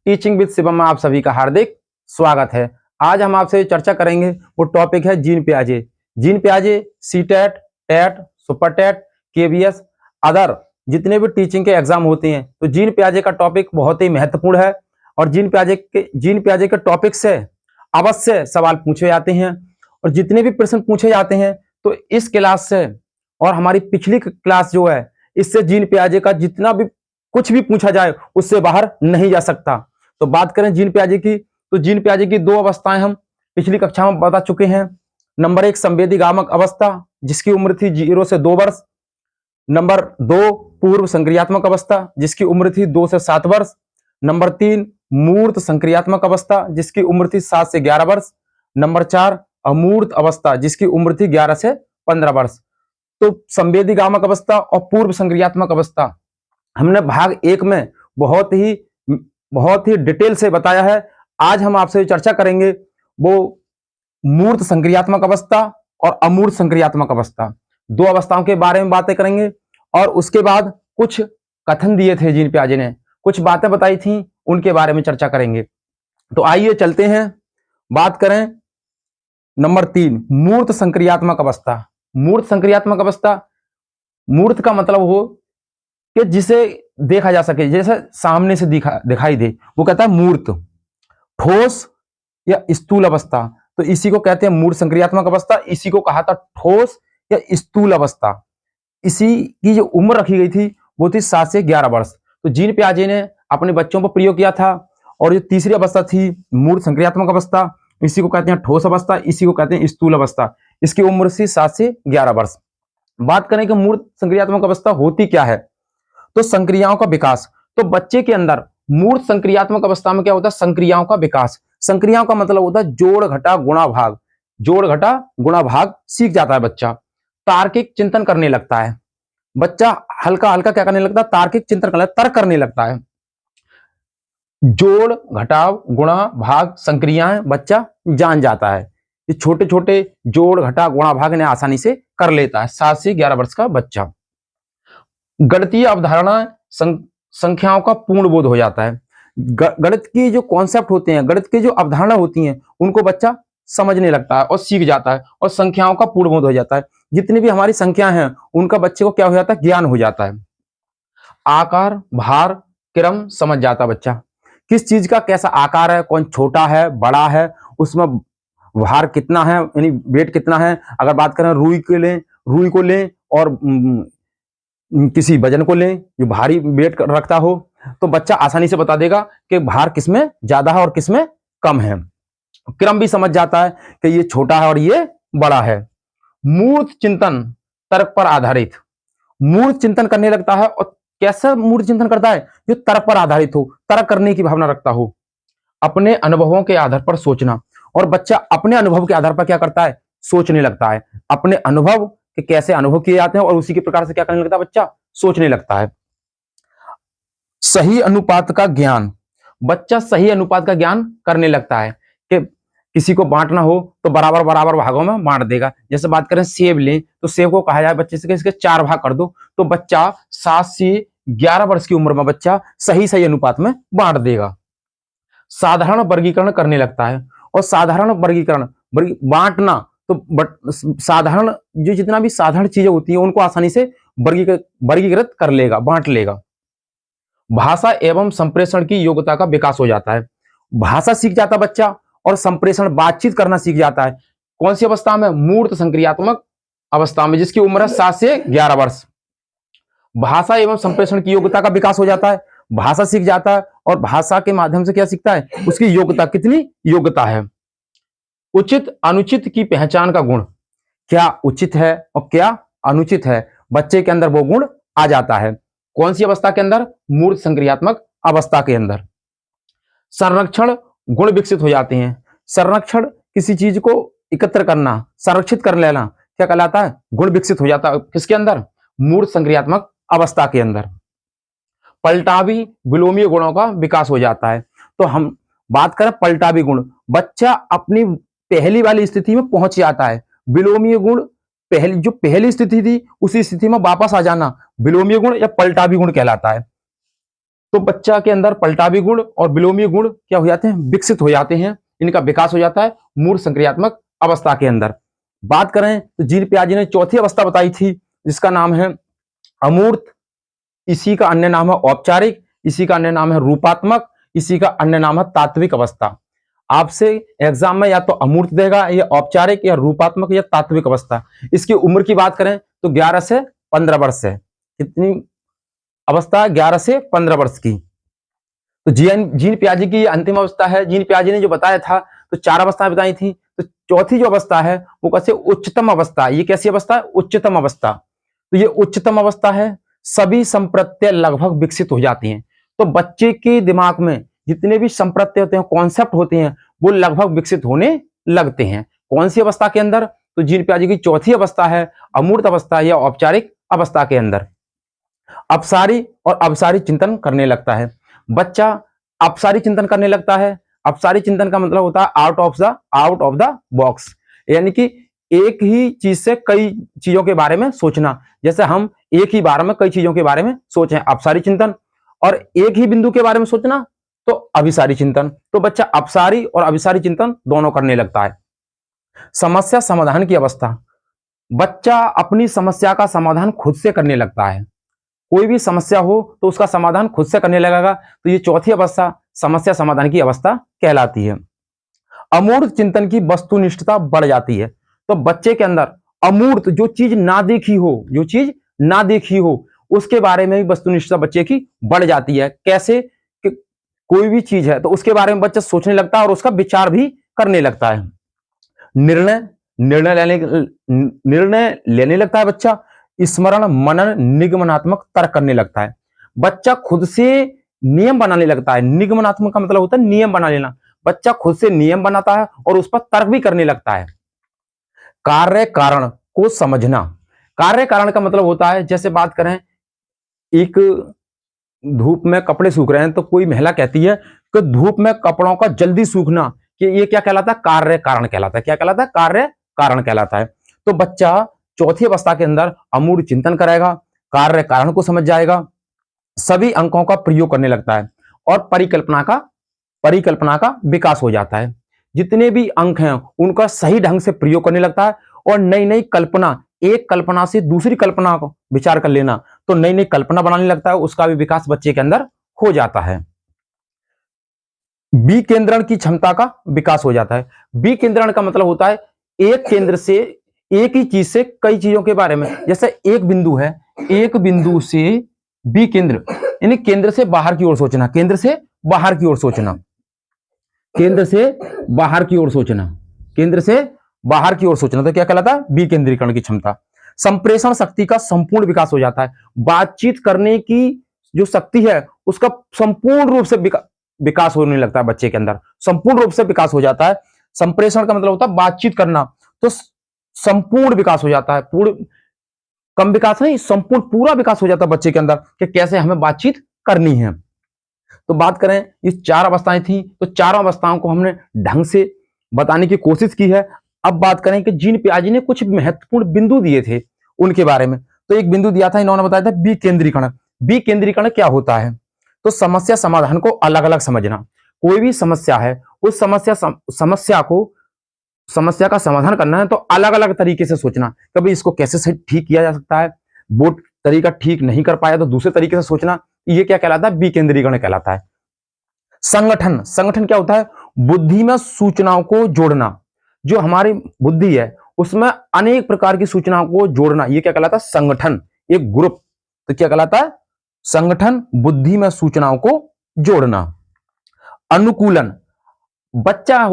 Teaching with Shivam में आप सभी का हार्दिक स्वागत है। आज हम आपसे चर्चा करेंगे, वो टॉपिक है जीन पियाजे। जीन पियाजे CTET, TET, super TET, KVS, other जितने भी टीचिंग के एग्जाम होते हैं तो जीन पियाजे का टॉपिक बहुत ही महत्वपूर्ण है। और जीन पियाजे के टॉपिक से अवश्य सवाल पूछे जाते हैं और जितने भी प्रश्न पूछे जाते हैं तो इस क्लास से और हमारी पिछली क्लास जो है इससे जीन पियाजे का जितना भी कुछ भी पूछा जाए उससे बाहर नहीं जा सकता। तो बात करें जीन पियाजे की, तो जीन पियाजे की दो अवस्थाएं हम पिछली कक्षा में बता चुके हैं। नंबर 1 संवेदीगामक अवस्था जिसकी उम्र थी 0 से 2 वर्ष। नंबर 2 पूर्व संक्रियात्मक अवस्था जिसकी उम्र थी 2 से 7 वर्ष। नंबर 3 मूर्त संक्रियात्मक अवस्था जिसकी उम्र थी 7 से 11 वर्ष। नंबर 4 अमूर्त अवस्था जिसकी उम्र थी 11 से 15 वर्ष। तो संवेदीगामक अवस्था और पूर्व संक्रियात्मक अवस्था हमने भाग 1 में बहुत ही डिटेल से बताया है। आज हम आपसे चर्चा करेंगे वो मूर्त संक्रियात्मक अवस्था और अमूर्त संक्रियात्मक अवस्था, दो अवस्थाओं के बारे में बातें करेंगे। और उसके बाद कुछ कथन दिए थे जीन पियाजे ने, कुछ बातें बताई थी, उनके बारे में चर्चा करेंगे। तो आइए चलते हैं, बात करें नंबर 3 मूर्त संक्रियात्मक अवस्था। मूर्त संक्रियात्मक अवस्था, मूर्त का मतलब हो कि जिसे देखा जा सके, जैसे सामने से दिखाई दे, वो कहता है मूर्त। ठोस या स्थूल अवस्था, तो इसी को कहते हैं मूर्त संक्रियात्मक अवस्था। इसी को कहा था ठोस या स्थूल अवस्था। इसी की जो उम्र रखी गई थी वो थी 7 से 11 वर्ष। तो जीन पियाजे ने अपने बच्चों पर प्रयोग किया था। और जो तीसरी अवस्था थी मूर्त संक्रियात्मक अवस्था, इसी को कहते हैं ठोस अवस्था, इसी को कहते हैं स्थूल अवस्था। इसकी उम्र थी 7 से 11 वर्ष। बात करें कि मूर्त संक्रियात्मक अवस्था होती क्या है, तो संक्रियाओं का विकास। तो बच्चे के अंदर मूर्त संक्रियात्मक अवस्था में क्या होता है, संक्रियाओं का विकास। संक्रियाओं का मतलब होता है जोड़ घटा गुणा भाग। जोड़ घटा गुणा भाग सीख जाता है बच्चा। तार्किक चिंतन करने लगता है बच्चा, हल्का हल्का क्या करने लगता है, तार्किक चिंतन करने, तर्क करने लगता है। जोड़ घटाव गुणा भाग संक्रियाएं बच्चा जान जाता है। ये छोटे छोटे जोड़ घटा गुणा भाग ने आसानी से कर लेता है 7 से 11 वर्ष का बच्चा। गणितीय अवधारणा संख्याओं का पूर्ण बोध हो जाता है। गणित की जो कॉन्सेप्ट होते हैं, गणित की जो अवधारणा होती हैं, उनको बच्चा समझने लगता है और सीख जाता है और संख्याओं का पूर्ण बोध हो जाता है। जितनी भी हमारी संख्याएं हैं उनका बच्चे को क्या हो जाता है, ज्ञान हो जाता है। आकार भार क्रम समझ जाता बच्चा, किस चीज का कैसा आकार है, कौन छोटा है बड़ा है, उसमें भार कितना है यानी वेट कितना है। अगर बात करें रुई को लें और किसी वजन को लें जो भारी वेट रखता हो, तो बच्चा आसानी से बता देगा कि भार किसमें ज्यादा है और किसमें कम है। क्रम भी समझ जाता है कि ये छोटा है और ये बड़ा है। मूर्त चिंतन तर्क पर आधारित, मूर्त चिंतन करने लगता है। और कैसा मूर्त चिंतन करता है, जो तर्क पर आधारित हो, तर्क करने की भावना रखता हो। अपने अनुभवों के आधार पर सोचना, और बच्चा अपने अनुभव के आधार पर क्या करता है, सोचने लगता है। अपने अनुभव कि कैसे अनुभव किए जाते हैं और उसी के प्रकार से क्या करने लगता है, बच्चा सोचने लगता है। सही अनुपात का ज्ञान, बच्चा सही अनुपात का ज्ञान करने लगता है कि किसी को बांटना हो तो बराबर बराबर भागों में बांट देगा। जैसे बात करें सेब लें, तो सेब को कहा जाए बच्चे से कि इसके 4 भाग कर दो, तो बच्चा 7 से 11 वर्ष की उम्र में बच्चा सही अनुपात में बांट देगा। साधारण वर्गीकरण करने लगता है, और साधारण वर्गीकरण बांटना, तो साधारण जो जितना भी साधारण चीजें होती हैं उनको आसानी से वर्गीकृत कर लेगा, बांट लेगा। भाषा एवं संप्रेषण की योग्यता का विकास हो जाता है। भाषा सीख जाता बच्चा और संप्रेषण बातचीत करना सीख जाता है। कौन सी अवस्था में, मूर्त संक्रियात्मक अवस्था में, जिसकी उम्र है 7 से 11 वर्ष। भाषा एवं संप्रेषण की योग्यता का विकास हो जाता है, भाषा सीख जाता है और भाषा के माध्यम से क्या सीखता है, उसकी योग्यता, कितनी योग्यता है। उचित अनुचित की पहचान का गुण, क्या उचित है और क्या अनुचित है, बच्चे के अंदर वो गुण आ जाता है। कौन सी अवस्था के अंदर, मूर्त संक्रियात्मक अवस्था के अंदर। संरक्षण गुण विकसित हो जाते हैं। संरक्षण किसी चीज को एकत्र करना, संरक्षित कर लेना, क्या कहलाता है, गुण विकसित हो जाता है। किसके अंदर, मूर्त संक्रियात्मक अवस्था के अंदर। पलटावी विलोमीय गुणों का विकास हो जाता है। तो हम बात करें पलटावी गुण, बच्चा अपनी पहली वाली स्थिति में पहुंच जाता है। विलोमीय गुण पहली स्थिति थी उसी स्थिति में वापस आ जाना विलोमीय गुण या पलटावी गुण कहलाता है। तो बच्चा के अंदर पलटावी गुण और विलोमी गुण क्या हो जाते हैं, विकसित हो जाते हैं, इनका विकास हो जाता है मूर्त संक्रियात्मक अवस्था के अंदर। बात करें तो जीन पियाजे ने चौथी अवस्था बताई थी जिसका नाम है अमूर्त, इसी का अन्य नाम है औपचारिक, इसी का अन्य नाम है रूपात्मक, इसी का अन्य नाम है तात्विक अवस्था। आपसे एग्जाम में या तो अमूर्त देगा, या औपचारिक, या रूपात्मक, या तात्विक अवस्था। इसकी उम्र की बात करें तो 11 से 15 वर्ष है। कितनी अवस्था? 11 से 15 वर्ष की। तो जीन पियाजे की अंतिम अवस्था है। जीन पियाजे ने जो बताया था तो 4 अवस्थाएं बताई थी, तो चौथी जो अवस्था है वो कैसे उच्चतम अवस्था। ये कैसी अवस्था है? उच्चतम अवस्था। तो ये उच्चतम अवस्था है, सभी संप्रत्यय लगभग विकसित हो जाती हैं। तो बच्चे के दिमाग में जितने भी संप्रत्यय होते हैं, कॉन्सेप्ट होते हैं, वो लगभग विकसित होने लगते हैं। कौन सी अवस्था के अंदर? तो जीन पियाजे की चौथी अवस्था है अमूर्त अवस्था या औपचारिक अवस्था के अंदर। अपसारी और अवसारी चिंतन करने लगता है बच्चा। अपसारी चिंतन करने लगता है। अपसारी चिंतन का मतलब होता है आउट ऑफ द बॉक्स, यानी कि एक ही चीज से कई चीजों के बारे में सोचना। जैसे हम एक ही बार में कई चीजों के बारे में सोचें, अपसारी चिंतन, और एक ही बिंदु के बारे में सोचना तो अभिसारी चिंतन। तो बच्चा अपसारी और अभिसारी चिंतन दोनों करने लगता है। समस्या समाधान की अवस्था, बच्चा अपनी समस्या का समाधान खुद से करने लगता है। कोई भी समस्या हो तो उसका समाधान खुद से करने लगेगा। तो ये चौथी अवस्था समस्या समाधान की अवस्था कहलाती है। अमूर्त चिंतन की वस्तुनिष्ठता बढ़ जाती है। तो बच्चे के अंदर अमूर्त, जो चीज ना देखी हो उसके बारे में भी वस्तुनिष्ठता बच्चे की बढ़ जाती है। कैसे? कि कोई भी चीज है तो उसके बारे में बच्चा सोचने लगता है और उसका विचार भी करने लगता है। निर्णय लेने लगता है बच्चा। स्मरण मनन निगमनात्मक तर्क करने लगता है। बच्चा खुद से नियम बनाने लगता है। निगमनात्मक का मतलब होता है नियम बना लेना। बच्चा खुद से नियम बनाता है और उस पर तर्क भी करने लगता है। कार्य कारण को समझना, कार्य कारण का मतलब होता है, जैसे बात करें एक धूप में कपड़े सूख रहे हैं तो कोई महिला कहती है कि धूप में कपड़ों का जल्दी सूखना, कि ये क्या कहलाता है? कार्य कारण कहलाता है। क्या कहलाता है? कार्य कारण कहलाता है। तो बच्चा चौथी अवस्था के अंदर अमूर्त चिंतन करेगा, कार्य कारण को समझ जाएगा, सभी अंकों का प्रयोग करने लगता है और परिकल्पना का विकास हो जाता है। जितने भी अंक हैं उनका सही ढंग से प्रयोग करने लगता है और नई नई कल्पना, एक कल्पना से दूसरी कल्पना को विचार कर लेना, तो नई नई कल्पना बनाने लगता है। उसका भी विकास बच्चे के अंदर हो जाता है। विकेंद्रण की क्षमता का विकास हो जाता है। विकेंद्रण का मतलब होता है एक केंद्र से, एक ही चीज से कई चीजों के बारे में। जैसे एक बिंदु है, एक बिंदु से विकेंद्र, यानी केंद्र से बाहर की ओर सोचना, केंद्र से बाहर की ओर सोचना, केंद्र से बाहर की ओर सोचना, केंद्र से बाहर की ओर सोचना, तो क्या कहलाता है? विकेंद्रीकरण की क्षमता। संप्रेषण शक्ति का संपूर्ण विकास हो जाता है। बातचीत करने की जो शक्ति है उसका संपूर्ण रूप से विकास होने लगता है बच्चे के अंदर, संपूर्ण रूप से विकास हो जाता है। संप्रेषण का मतलब होता है बातचीत करना, तो संपूर्ण विकास हो जाता है। पूर्ण कम विकास नहीं, संपूर्ण पूरा विकास हो जाता है बच्चे के अंदर कि कैसे हमें बातचीत करनी है। तो बात करें ये 4 अवस्थाएं थी, तो चारों अवस्थाओं को हमने ढंग से बताने की कोशिश की है। अब बात करें कि जीन पियाजे ने कुछ महत्वपूर्ण बिंदु दिए थे उनके बारे में। तो एक बिंदु दिया था, इन्होंने बताया था विकेंद्रीकरण। विकेंद्रीकरण क्या होता है? तो समस्या समाधान को अलग अलग समझना। कोई भी समस्या है, उस समस्या का समाधान करना है तो अलग अलग तरीके से सोचना। कभी इसको कैसे ठीक किया जा सकता है, वो तरीका ठीक नहीं कर पाया तो दूसरे तरीके से सोचना, ये क्या कहलाता है? विकेंद्रीकरण कहलाता है। संगठन क्या होता है? बुद्धि में सूचनाओं को जोड़ना। जो हमारी बुद्धि है उसमें अनेक प्रकार की सूचनाओं को जोड़ना, ये क्या कहलाता है? संगठन, एक ग्रुप। तो क्या कहलाता है? संगठन, बुद्धि में सूचनाओं को जोड़ना। अनुकूलन, बच्चा,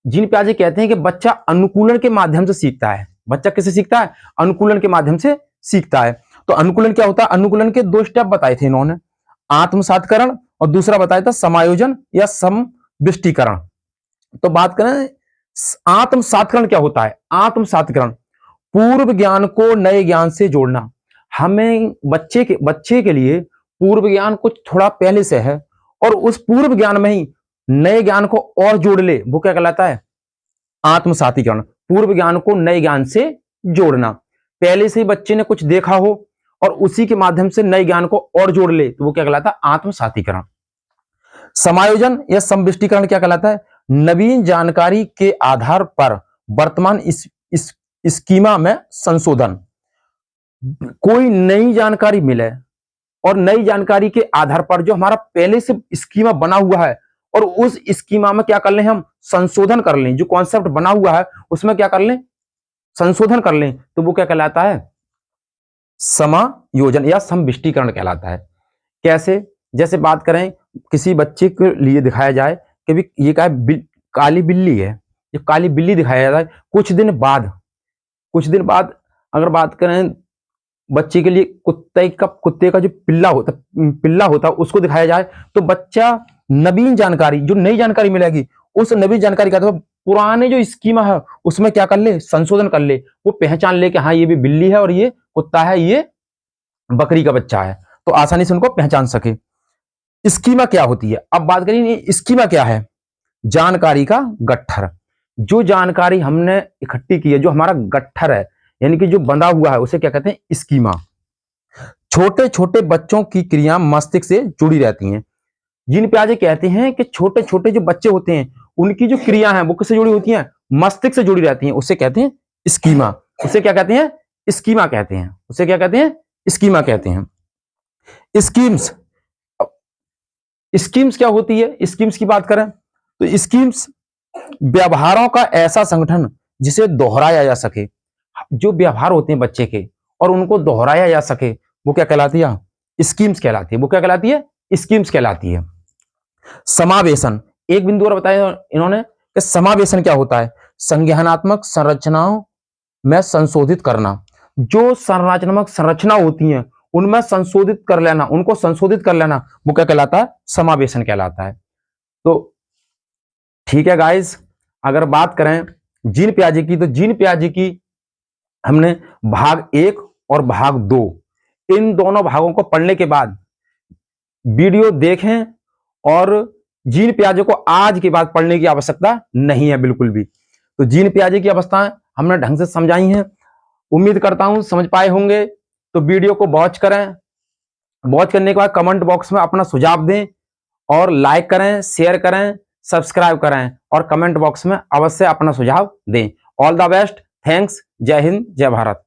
जीन पियाजे कहते हैं कि बच्चा अनुकूलन के माध्यम से सीखता है। बच्चा किससे सीखता है? अनुकूलन के माध्यम से सीखता है। तो अनुकूलन क्या होता है? अनुकूलन के 2 स्टेप बताए थे इन्होंने, आत्मसातकरण और दूसरा बताया था समायोजन या समविष्टीकरण। तो बात करें आत्मसातकरण क्या होता है? आत्मसातकरण पूर्व ज्ञान को नए ज्ञान से जोड़ना। हमें बच्चे के लिए पूर्व ज्ञान कुछ थोड़ा पहले से है और उस पूर्व ज्ञान में ही नए ज्ञान को और जोड़ ले, वो क्या कहलाता है? आत्मसातीकरण। पूर्व ज्ञान को नए ज्ञान से जोड़ना। पहले से ही बच्चे ने कुछ देखा हो और उसी के माध्यम से नए ज्ञान को और जोड़ ले तो वो क्या कहलाता है, आत्मसातीकरण। समायोजन या समविष्टीकरण क्या कहलाता है, नवीन जानकारी के आधार पर वर्तमान इस स्कीमा में संशोधन। कोई नई जानकारी मिले और नई जानकारी के आधार पर जो हमारा पहले से स्कीमा बना हुआ है और उस स्कीमा में क्या कर लें, हम संशोधन कर लें, जो कॉन्सेप्ट बना हुआ है उसमें क्या कर लें, संशोधन कर लें, तो वो क्या कहलाता है, समायोजन या समविष्टीकरण कहलाता है। कैसे, जैसे बात करें किसी बच्चे के लिए दिखाया जाए कि भी ये क्या है, काली बिल्ली है, ये काली बिल्ली दिखाया जाए, कुछ दिन बाद अगर बात करें बच्चे के लिए कुत्ते का जो पिल्ला होता उसको दिखाया जाए, तो बच्चा नवीन जानकारी, जो नई जानकारी मिलेगी उस नवीन जानकारी का पुराने जो स्कीमा है उसमें क्या कर ले, संशोधन कर ले, वो पहचान ले कि हाँ ये भी बिल्ली है और ये कुत्ता है, ये बकरी का बच्चा है, तो आसानी से उनको पहचान सके। स्कीमा क्या होती है, अब बात करें स्कीमा क्या है, जानकारी का गट्ठर। जो जानकारी हमने इकट्ठी की है, जो हमारा गट्ठर है यानी कि जो बंधा हुआ है, उसे क्या कहते हैं, स्कीमा। छोटे छोटे बच्चों की क्रिया मस्तिष्क से जुड़ी रहती हैं। जीन पियाजे कहते हैं कि छोटे छोटे जो बच्चे होते हैं उनकी जो क्रिया है वो किससे जुड़ी होती हैं, मस्तिष्क से जुड़ी रहती हैं, उसे कहते हैं स्कीमा। उसे क्या कहते हैं, स्कीमा कहते हैं। उसे क्या कहते हैं, स्कीमा कहते हैं। स्कीम्स, स्कीम्स क्या होती है, स्कीम्स की बात करें तो स्कीम्स व्यवहारों का ऐसा संगठन जिसे दोहराया जा सके। जो व्यवहार होते हैं बच्चे के और उनको दोहराया जा सके वो क्या कहलाती है, स्कीम्स कहलाती है। वो क्या कहलाती है, स्कीम्स कहलाती है। समावेशन, एक बिंदु और बताया इन्होंने कि समावेशन क्या होता है, संज्ञानात्मक संरचनाओं में संशोधित करना। जो संरचनात्मक संरचना होती हैं उनमें संशोधित कर लेना, उनको संशोधित कर लेना, वो क्या कहलाता है, समावेशन कहलाता है। तो ठीक है गाइस, अगर बात करें जीन पियाजे की, तो जीन पियाजे की हमने भाग 1 और भाग 2 इन दोनों भागों को पढ़ने के बाद वीडियो देखें और जीन पियाजे को आज के बाद पढ़ने की आवश्यकता नहीं है बिल्कुल भी। तो जीन पियाजे की अवस्थाएं हमने ढंग से समझाई हैं, उम्मीद करता हूं समझ पाए होंगे। तो वीडियो को वॉच करें, वॉच करने के बाद कमेंट बॉक्स में अपना सुझाव दें और लाइक करें, शेयर करें, सब्सक्राइब करें और कमेंट बॉक्स में अवश्य अपना सुझाव दें। ऑल द बेस्ट, थैंक्स, जय हिंद, जय भारत।